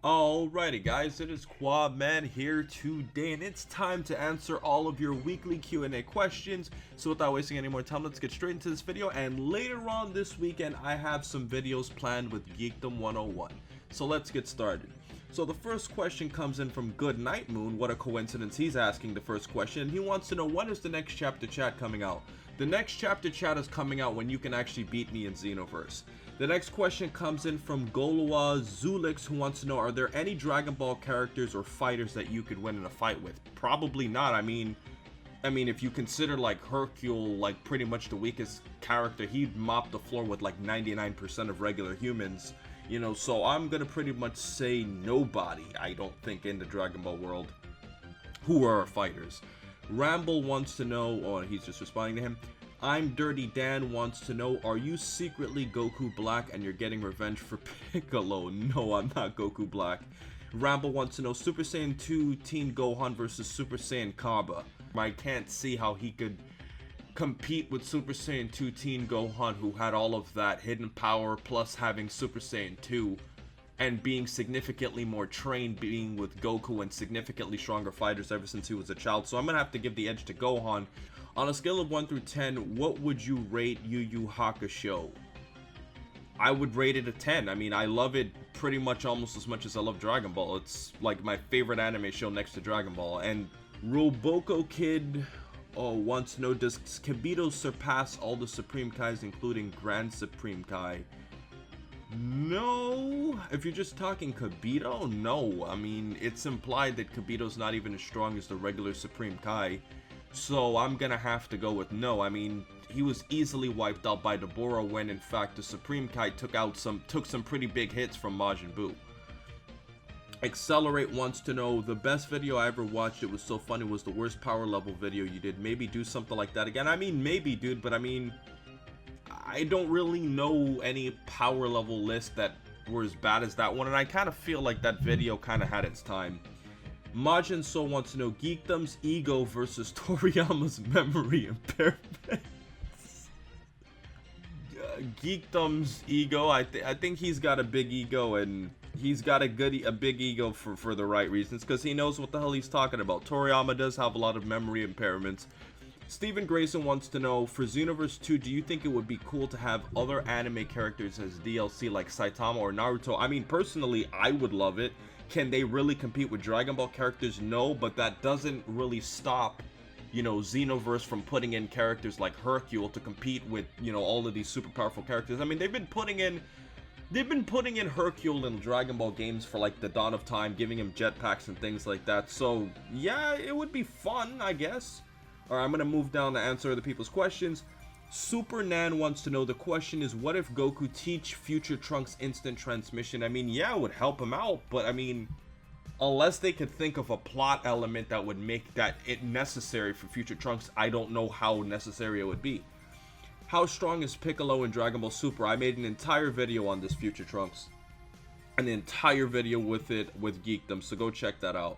Alrighty guys, it is Qaaman here today, and it's time to answer all of your weekly Q&A questions. So without wasting any more time, let's get straight into this video. And later on this weekend, I have some videos planned with Geekdom 101. So let's get started. So the first question comes in from Good Night Moon. What a coincidence, he's asking the first question. And he wants to know, when is the next chapter chat coming out? The next chapter chat is coming out when you can actually beat me in Xenoverse. The next question comes in from Golua Zulix, who wants to know, are there any Dragon Ball characters or fighters that you could win in a fight with? Probably not. I mean, if you consider like Hercule, like pretty much the weakest character, he'd mop the floor with like 99% of regular humans, you know, so I'm gonna pretty much say nobody, I don't think, in the Dragon Ball world who are fighters. Ramble wants to know, or he's just responding to him. I'm Dirty Dan wants to know, are you secretly Goku Black and you're getting revenge for Piccolo? No, I'm not Goku Black. Ramble wants to know, Super Saiyan 2 Teen Gohan versus Super Saiyan Kaba. I can't see how he could compete with Super Saiyan 2 Teen Gohan, who had all of that hidden power plus having Super Saiyan 2 and being significantly more trained, being with Goku and significantly stronger fighters ever since he was a child. So I'm gonna have to give the edge to Gohan. On a scale of 1 through 10, what would you rate Yu Yu Hakusho? I would rate it a 10. I mean, I love it pretty much almost as much as I love Dragon Ball. It's like my favorite anime show next to Dragon Ball. And Roboko Kid wants to know, does Kibito surpass all the Supreme Kais, including Grand Supreme Kai? No. If you're just talking Kibito, no. I mean, it's implied that Kibito's not even as strong as the regular Supreme Kai. So I'm gonna have to go with no. I mean, he was easily wiped out by Deborah when in fact the Supreme Kai took some pretty big hits from Majin Buu. Accelerate wants to know, the best video I ever watched, it was so funny, was the worst power level video you did. Maybe do something like that again. I mean, maybe, dude, but I mean, I don't really know any power level lists that were as bad as that one, and I kind of feel like that video kind of had its time. Majin Soul wants to know, Geekdom's ego versus Toriyama's memory impairment. Geekdom's ego, I think he's got a big ego, and he's got a big ego for the right reasons, because he knows what the hell he's talking about. Toriyama does have a lot of memory impairments. Stephen Grayson wants to know, for Xenoverse 2, do you think it would be cool to have other anime characters as DLC like Saitama or Naruto? I mean, personally, I would love it. Can they really compete with Dragon Ball characters? No, but that doesn't really stop, you know, Xenoverse from putting in characters like Hercule to compete with, you know, all of these super powerful characters. I mean, they've been putting in Hercule in Dragon Ball games for like the dawn of time, giving him jetpacks and things like that. So yeah, it would be fun, I guess. Alright, I'm gonna move down to answer other people's questions. Super Nan wants to know, the question is, what if Goku teach Future Trunks instant transmission? I mean, yeah, it would help him out, but I mean, unless they could think of a plot element that would make that it necessary for Future Trunks, I don't know how necessary it would be. How strong is Piccolo in Dragon Ball Super? I made an entire video on this Future Trunks. An entire video with it, with Geekdom, so go check that out.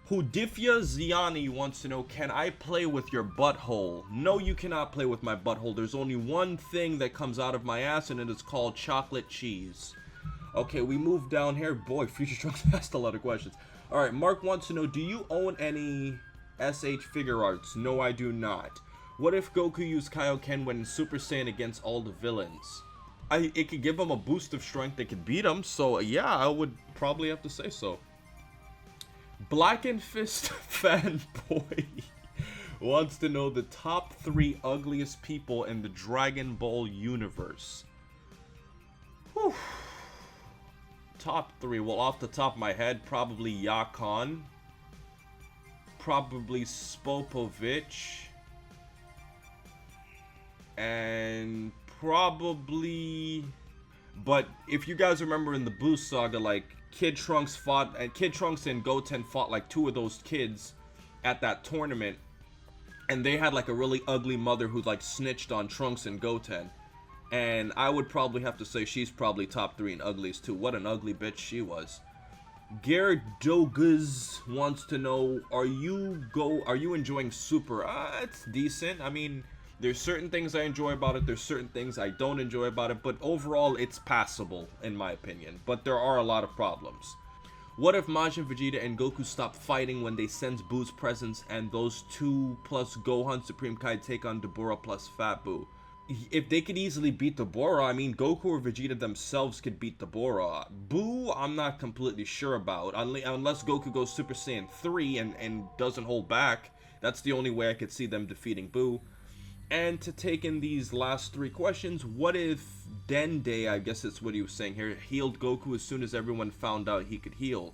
Hudifia Ziani wants to know, can I play with your butthole? No, you cannot play with my butthole. There's only one thing that comes out of my ass, and it is called chocolate cheese. Okay, we move down here. Boy, Future Trunks asked a lot of questions. Alright, Mark wants to know, do you own any SH figure arts? No, I do not. What if Goku used Kaioken when in Super Saiyan against all the villains? It could give him a boost of strength that could beat him, so yeah, I would probably have to say so. Blackenfist fanboy wants to know the top 3 ugliest people in the Dragon Ball universe. Whew. Top 3, well, off the top of my head, probably Yakan, probably Spopovich, and probably, but if you guys remember in the Boost saga, like Kid Trunks and Goten fought like 2 of those kids at that tournament, and they had like a really ugly mother who like snitched on Trunks and Goten, and I would probably have to say she's probably top 3 in ugliest too. What an ugly bitch she was. Gerdogas wants to know, are you enjoying Super? It's decent. I mean, there's certain things I enjoy about it, there's certain things I don't enjoy about it, but overall it's passable in my opinion. But there are a lot of problems. What if Majin, Vegeta, and Goku stop fighting when they sense Boo's presence and those two plus Gohan, Supreme Kai take on Deborah plus Fat Boo? If they could easily beat Deborah, I mean, Goku or Vegeta themselves could beat Deborah. Boo, I'm not completely sure about. Unless Goku goes Super Saiyan 3 and doesn't hold back. That's the only way I could see them defeating Boo. And to take in these last 3 questions, what if Dende, I guess that's what he was saying here, healed Goku as soon as everyone found out he could heal?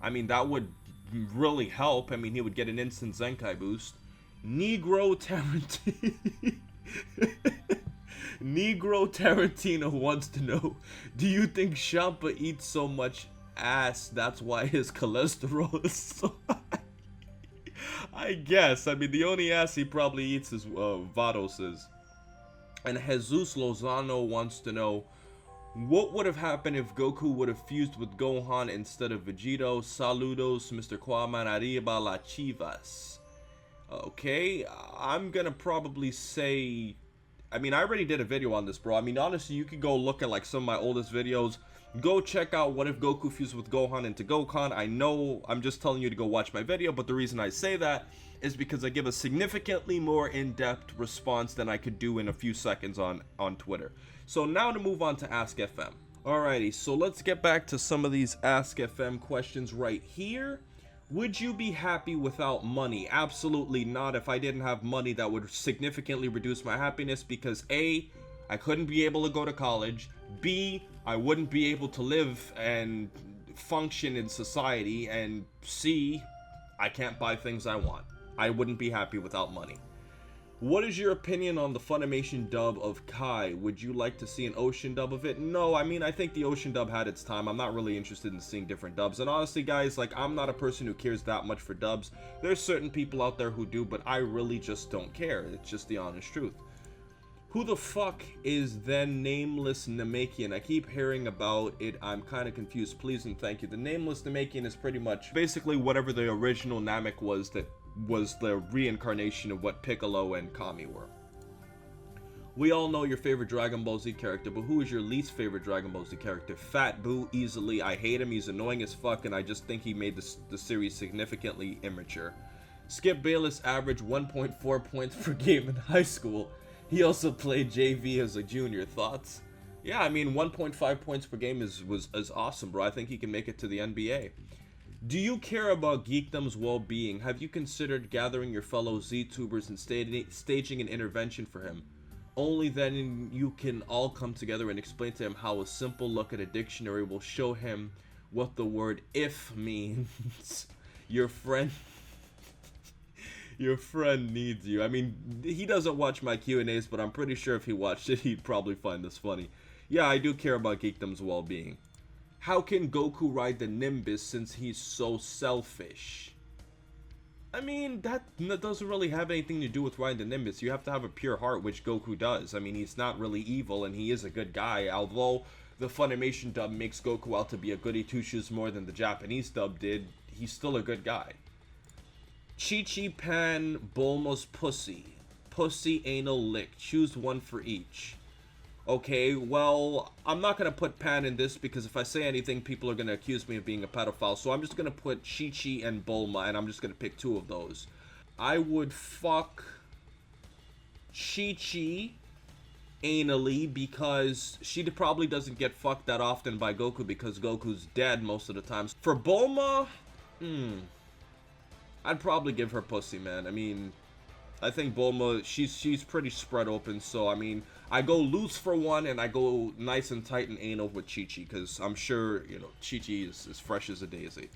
I mean, that would really help. I mean, he would get an instant Zenkai boost. Negro Tarantino. Negro Tarantino wants to know, do you think Champa eats so much ass that's why his cholesterol is so high? I guess. I mean, the only ass he probably eats is Vados's. And Jesus Lozano wants to know, what would have happened if Goku would have fused with Gohan instead of Vegito? Saludos, Mr. Qaaman, arriba la chivas. Okay, I'm gonna probably say, I mean, I already did a video on this, bro. I mean, honestly, you could go look at like some of my oldest videos. Go check out what if Goku fused with Gohan into Gokan. I know I'm just telling you to go watch my video, but the reason I say that is because I give a significantly more in-depth response than I could do in a few seconds on Twitter. So now to move on to Ask FM. Alrighty, so let's get back to some of these Ask FM questions right here. Would you be happy without money? Absolutely not. If I didn't have money, that would significantly reduce my happiness because A, I couldn't be able to go to college. B, I wouldn't be able to live and function in society. And C, I can't buy things I want. I wouldn't be happy without money. What is your opinion on the Funimation dub of Kai? Would you like to see an Ocean dub of it? No, I mean, I think the Ocean dub had its time. I'm not really interested in seeing different dubs. And honestly, guys, like, I'm not a person who cares that much for dubs. There's certain people out there who do, but I really just don't care. It's just the honest truth. Who the fuck is then Nameless Namekian? I keep hearing about it. I'm kind of confused. Please and thank you. The Nameless Namekian is pretty much basically whatever the original Namek was that was the reincarnation of what Piccolo and Kami were. We all know your favorite Dragon Ball Z character, but who is your least favorite Dragon Ball Z character? Fat Boo, easily. I hate him. He's annoying as fuck, and I just think he made the series significantly immature. Skip Bayless averaged 1.4 points per game in high school. He also played JV as a junior. Thoughts? Yeah, I mean, 1.5 points per game is awesome, bro. I think he can make it to the NBA. Do you care about Geekdom's well-being? Have you considered gathering your fellow Z-tubers and staging an intervention for him? Only then you can all come together and explain to him how a simple look at a dictionary will show him what the word if means. Your friend needs you. I mean, he doesn't watch my Q&As, but I'm pretty sure if he watched it, he'd probably find this funny. Yeah, I do care about Geekdom's well-being. How can Goku ride the Nimbus since he's so selfish? I mean, that doesn't really have anything to do with riding the Nimbus. You have to have a pure heart, which Goku does. I mean, he's not really evil, and he is a good guy. Although the Funimation dub makes Goku out to be a goody two-shoes more than the Japanese dub did, he's still a good guy. Chi-Chi Pan Bulma's pussy. Pussy anal lick. Choose one for each. Okay, well, I'm not going to put Pan in this because if I say anything, people are going to accuse me of being a pedophile. So I'm just going to put Chi-Chi and Bulma, and I'm just going to pick 2 of those. I would fuck Chi-Chi anally because she probably doesn't get fucked that often by Goku because Goku's dead most of the time. For Bulma, I'd probably give her pussy, man. I mean, I think Bulma, she's pretty spread open, so I mean, I go loose for one, and I go nice and tight and anal with Chi-Chi, because I'm sure, you know, Chi-Chi is as fresh as a daisy.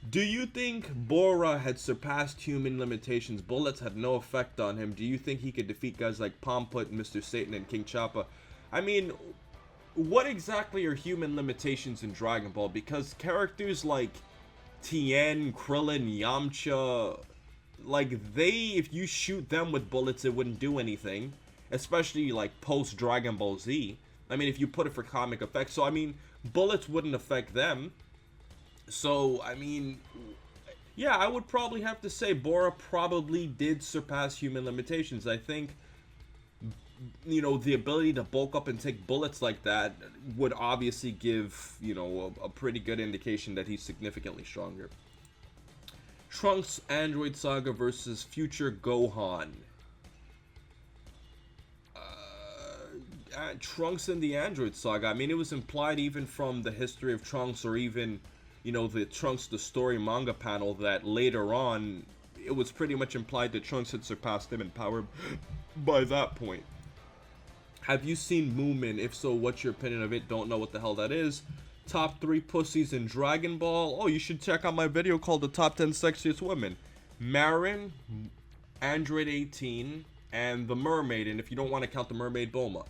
Do you think Bora had surpassed human limitations? Bullets had no effect on him. Do you think he could defeat guys like Pomput, Mr. Satan, and King Choppa? I mean, what exactly are human limitations in Dragon Ball? Because characters like Tien, Krillin, Yamcha, like, if you shoot them with bullets, it wouldn't do anything. Especially, like, post-Dragon Ball Z. I mean, if you put it for comic effects. So, I mean, bullets wouldn't affect them. So, I mean, yeah, I would probably have to say Bora probably did surpass human limitations. I think you know, the ability to bulk up and take bullets like that would obviously give, you know, a pretty good indication that he's significantly stronger. Trunks Android Saga versus future Gohan. Trunks in the Android Saga. I mean, it was implied even from the history of Trunks, or even, you know, the Trunks the Story manga panel, that later on it was pretty much implied that Trunks had surpassed him in power by that point. Have you seen Moomin? If so, what's your opinion of it? Don't know what the hell that is. Top 3 pussies in Dragon Ball. Oh, you should check out my video called The Top 10 Sexiest Women. Marin, Android 18, and the Mermaid, and if you don't want to count the Mermaid, Bulma.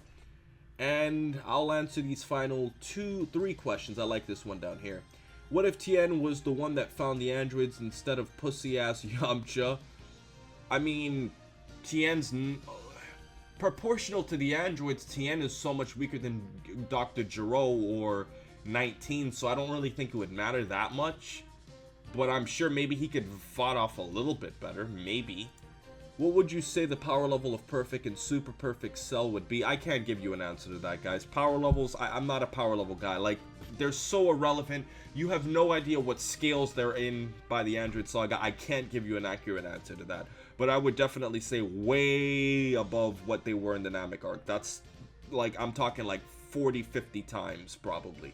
And I'll answer these final 3 questions. I like this one down here. What if Tien was the one that found the androids instead of pussy-ass Yamcha? I mean, Tien's proportional to the androids. Tien is so much weaker than Dr. Gero or 19, so I don't really think it would matter that much. But I'm sure maybe he could fought off a little bit better, maybe. What would you say the power level of Perfect and Super Perfect Cell would be? I can't give you an answer to that, guys. Power levels, I'm not a power level guy. Like, they're so irrelevant. You have no idea what scales they're in by the Android Saga. I can't give you an accurate answer to that. But I would definitely say way above what they were in the Namek arc. That's, like, I'm talking like 40, 50 times, probably.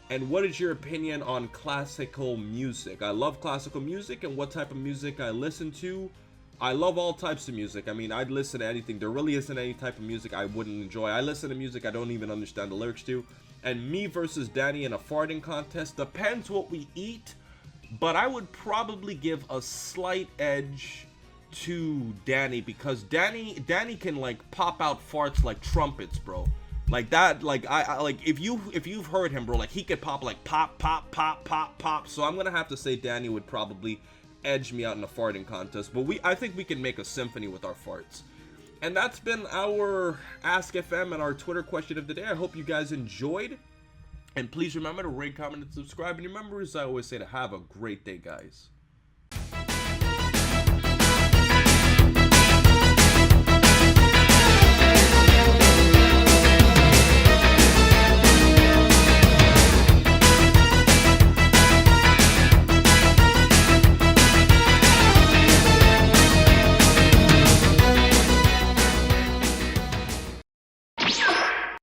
And what is your opinion on classical music? I love classical music, and what type of music I listen to. I love all types of music. I mean, I'd listen to anything. There really isn't any type of music I wouldn't enjoy. I listen to music I don't even understand the lyrics to. And me versus Danny in a farting contest, depends what we eat, but I would probably give a slight edge to Danny, because Danny can like pop out farts like trumpets, bro. Like that, like I like if you've heard him, bro, like he could pop like pop pop pop pop pop. So I'm gonna have to say Danny would probably edge me out in a farting contest, but I think we can make a symphony with our farts. And that's been our Ask FM and our Twitter question of the day. I hope you guys enjoyed, and please remember to rate, comment, and subscribe. And remember, as I always say, to have a great day, guys.